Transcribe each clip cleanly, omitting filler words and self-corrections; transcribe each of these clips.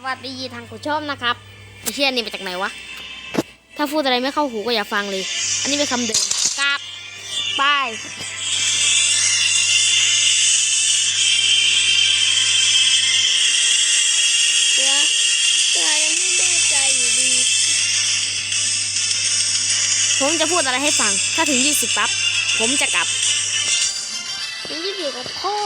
วัสดีทางผู้ชมนะครับไอ้เชี่ยนี่มาจากไหนวะถ้าพูดอะไรไม่เข้าหูก็อย่าฟังเลยอันนี้เป็นคำเดิมกราบไปเสือยังไม่แน่ใจอยู่ดีผมจะพูดอะไรให้ฟังถ้าถึง20ปั๊บผมจะกลับถึง20กับพ่อ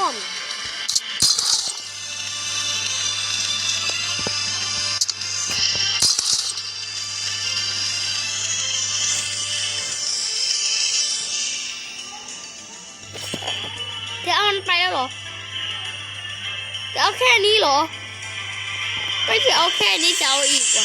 จะเอามันไปแล้วเหรอจะเอาแค่นี้เหรอไม่จะเอาแค่นี้จะเอาอีกวะ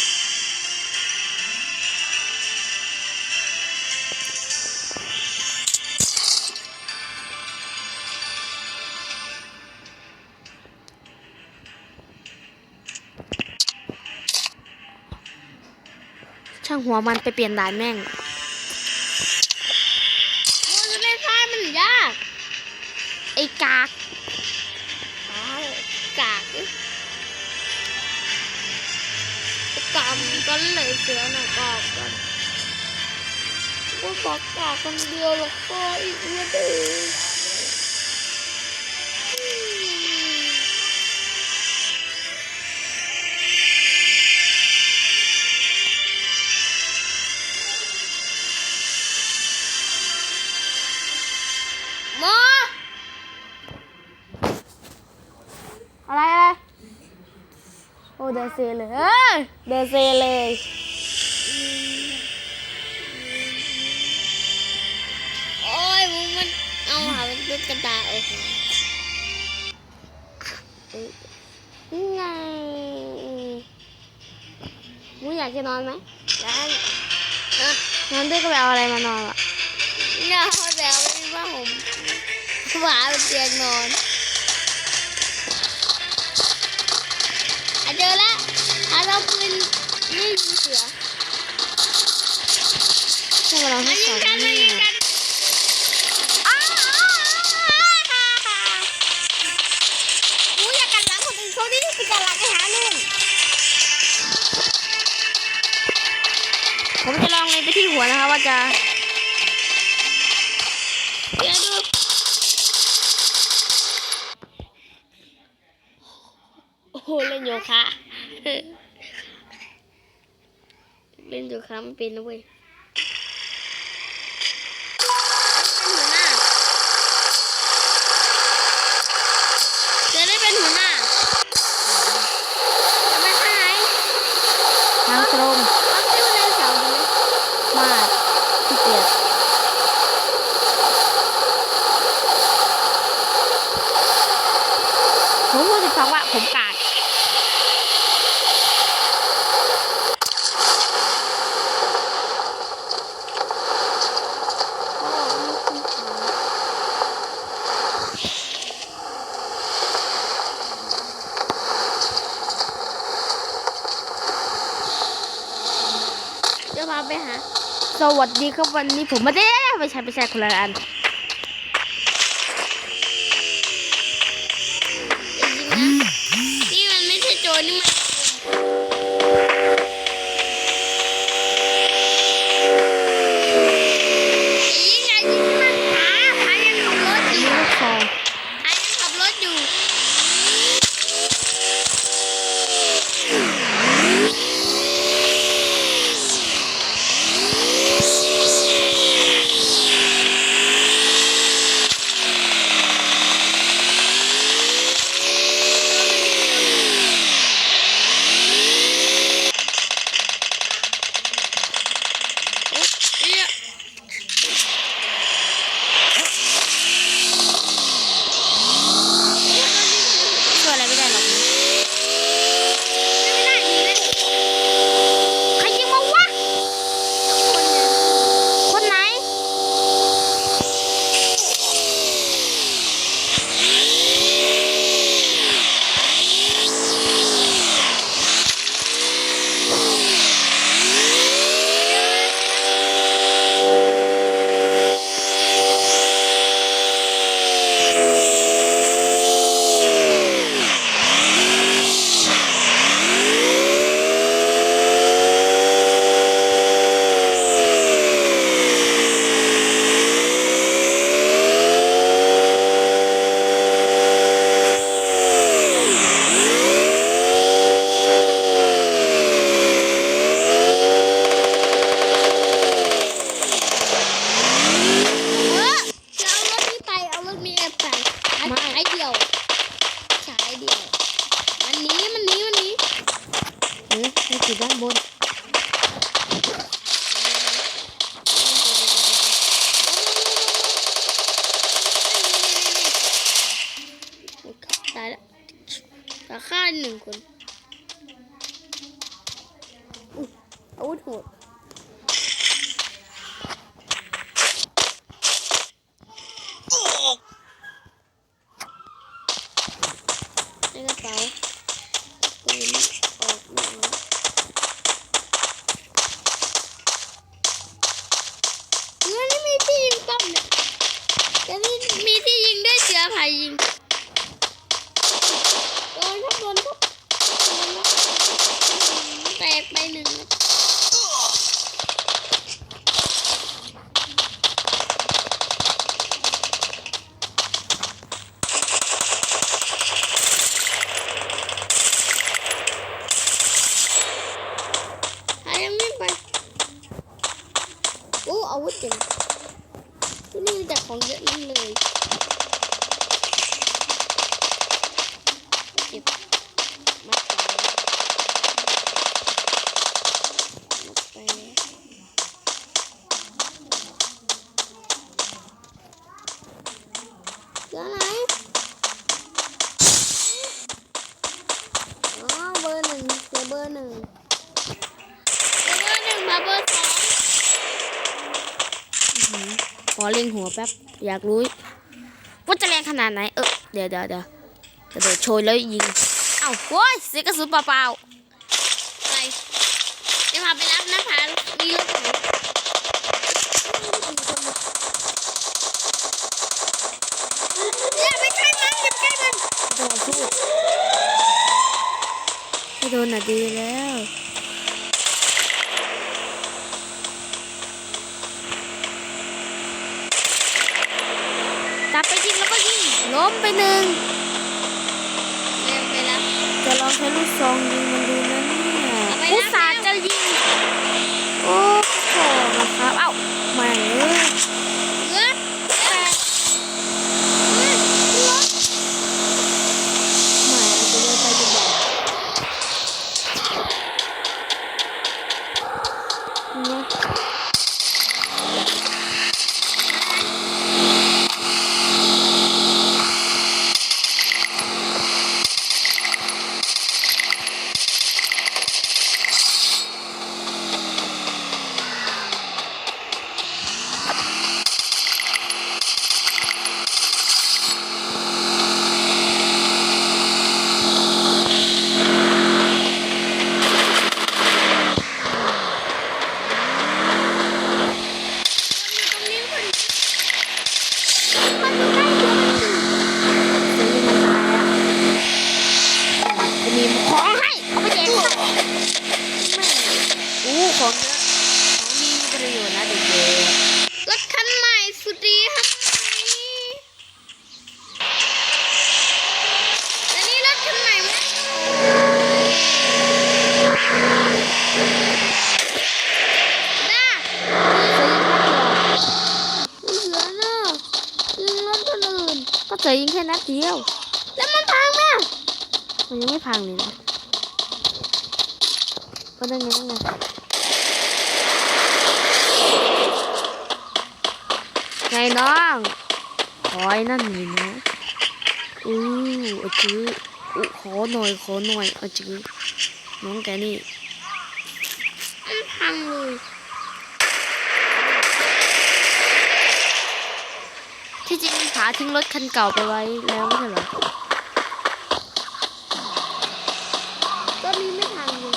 ช่างหัวมันไปเปลี่ยนด่านแม่งมันจะเล่นท้ายมันยากไอ้กากกำกันเลยเสือหน่อยกอบกันว่าบอกกากคนเดียวหรอกก็อีกนิดเดียวอะไรโอ้เดเซเลยเดเซเลยโอ้ยมึงมันเอาหาเป็นตุ๊กตาโอ้โหนี่ไงมึงอยากจะนอนไหมได้นอนด้วยก็ไปเอาอะไรมานอนอ่ะเนี่ยเขาจะเอาเป็นผ้าห่มหมาเป็นเตียงนอนเจอแล้วเราปืนนี่ยิงเสือมายิงกันมายิงกันกูอยากกันหลังคนอื่นเขาดิไปกันหลังไอ้หาหนึ่งผมจะลองเล็งไปที่หัวนะคะว่าจะเดี๋ยวดูโอ้โหเล่นโยคะเล่นโยคะมันเป็นนะเว้ยจะได้เป็นหัวหน้าจะไปทางไหนทางตรงที่วันเสาร์ดีไหมมาที่เกียรผมพูดถึงคำว่าผมกาดจะพาไปหาสวัสดีครับวันนี้ผมไม่ใช่คนละอันจริงนะนี่มันไม่ใช่โจรนี่มันยิงมันหายังขับรถอยู่ อยู่ด้านบนตายแล้วจะฆ่า1 คนอาวุธโหดในกระเป๋าปืนออกมาเงินนี่มีที่ยิงป้อมเนี่ยแต่นี่มีที่ยิงด้วยเสือไผ่ยิงโดนครับแตกไป1ยังไม่ไปโอ้อาวุธเจ๋งที่นี่มีแต่ของเยอะนั่นเลยเก็บมัดไปเจออะไรอ๋อเบอร์ 1เจอเบอร์ 1มาเบอร์ 2ขอเล็งหัวแป๊บอยากรู้ว่าจะแรงขนาดไหนเดี๋ยวกระโดดโชยแล้วยิงเอ้าโว้ยเสียกระสุนเปล่าๆไปเดี๋ยวพาไปรับนะพามีรถไหนอย่าไปใกล้มันอย่าไปใกล้มันโดนพูดไม่โดนน่ะดีแล้วจับไปยิงแล้วก็ยิงล้มไป1เร็วไปแล้วจะลองใช้ลูกซองยิงมันดูนะเนี่ยผู้สาจะยิงโอ้โหนะครับเอ้ามาเลยของเยอะของดีมีประโยชน์นะเด็กๆรถคันใหม่สุดดีครับแต่นี่รถคันใหม่ไหมด้าเหลือเนอะยิงรถคนอื่นก็เจอยิงแค่นัดเดียวแล้วมันพังไหมมันยังไม่พังเลยนะก็ได้ไงไงน้องขอไอ้นั่นหน่อยนะจื้อขอหน่อยจื้อน้องแกนี่พังเลยที่จริงหาทิ้งรถคันเก่าไปไว้แล้วไม่ใช่เหรอก็มีไม่พังเลย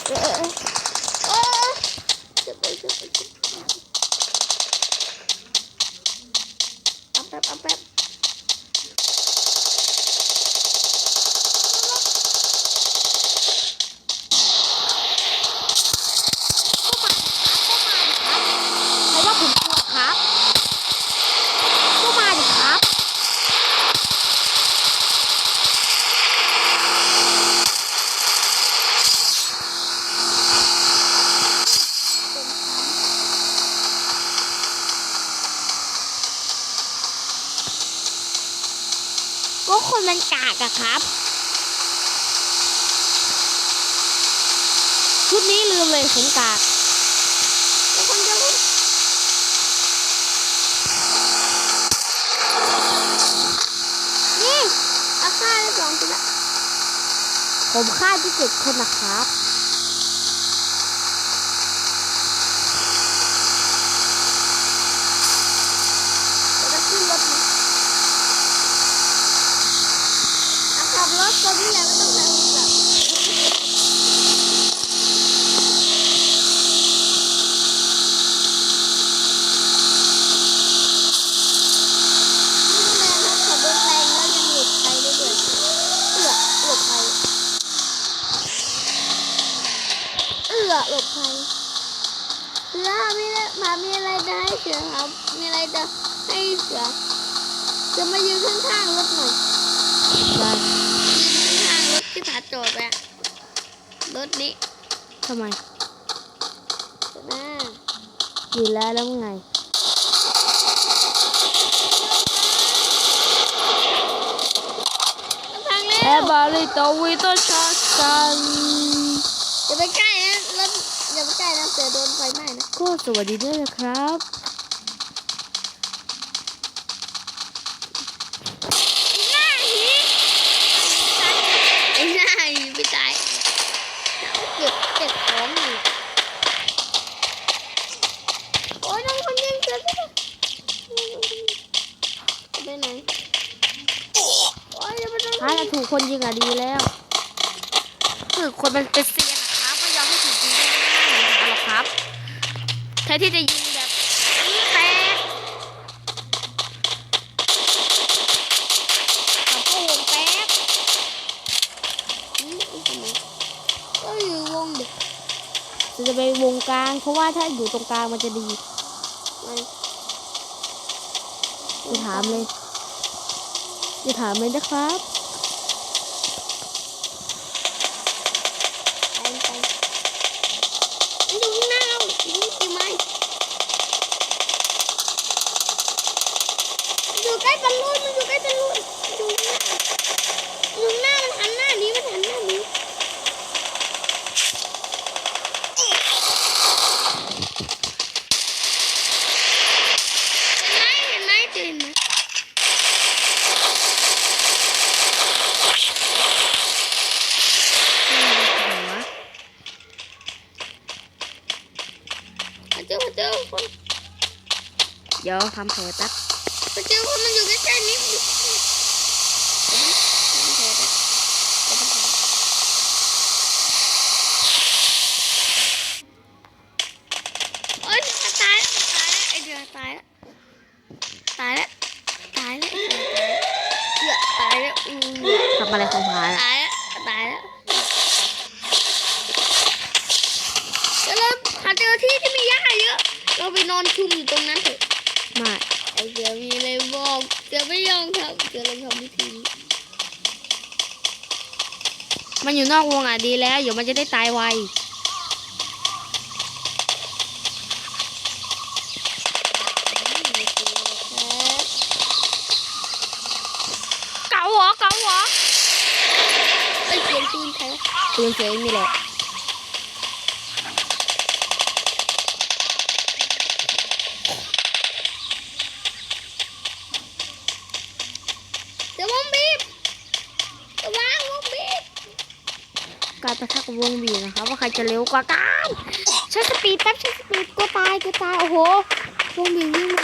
เอาแป๊บเพราะว่าผมกลัวครับก็มาดิครับก็คนมันกากอะครับชุดนี้ลืมเลยผมกากแล้วคนเดียวนี่เอาฆ่าได้2 คนละผมฆ่าที่7 คนนะครับจะขึ้นรถไหมขับรถตัวนี้แหละไม่ต้องนั่งหลับขับรถแรงแล้วยังหลุดไปได้ด้วยหลบภัยหลบภัยเสือมีอะไรจะให้เสือครับมีอะไรจะให้เสือจะมายืนข้างๆรถหน่อยได้ข้างรถที่ผาโจดไปรถนี้ทำไมอยู่แล้วไงแอบาลิโตวิโตชาซันอย่าไปใกล้นะรถอย่าไปใกล้นะเสือโดนไฟไหม้นะก็สวัสดีด้วยนะครับไม่ตายเก็บของอยู่โอ้ยน้องคนยิงเกิดไปไหนโอ้ยจะไปถ้าจะถูกคนยิงอะดีแล้วคือคนมันเป็นเซียนนะครับไม่ยอมให้ถูกยิงง่ายๆหรอกครับแทนที่จะยิงแบบแตกเขาก็วงแตกก็อยู่วงเด็กจะไปวงกลางเพราะว่าถ้าอยู่ตรงกลางมันจะดีอย่าถามเลยนะครับไปอยู่ข้างหน้านี่กี่ไม้อยู่ใกล้บอลลูนมันอยู่ใกล้บอลลูนอยู่หน้ามันหันหน้านี้มันหันหน้านี้เห็นไหมเจอคนเดี๋ยวทำแผลแป๊บเจอคนมันอยู่ใกล้ๆนี้โอ๊ยตายไอเดือตายแล้วตายแล้วทำอะไรของพาตายแล้วเราหาเจอที่ที่มีหญ้าเยอะเราไปนอนชุ่มอยู่ตรงนั้นเถอะไม่ไอเสือมีอะไรบอกเสือไม่ยอมทำเสือลองทำวิธีนี้มันอยู่นอกวงดีแล้วเดี๋ยวมันจะได้ตายไวเก๋าเหรอไอเสียงปืนใครปืนเสียงนี่แหละการประทะกับวงบีนะครับว่าใครจะเร็วกว่ากันใช้สปีดแป๊บใช้สปีดก็ตายโอ้โหวงบีวิ่งมา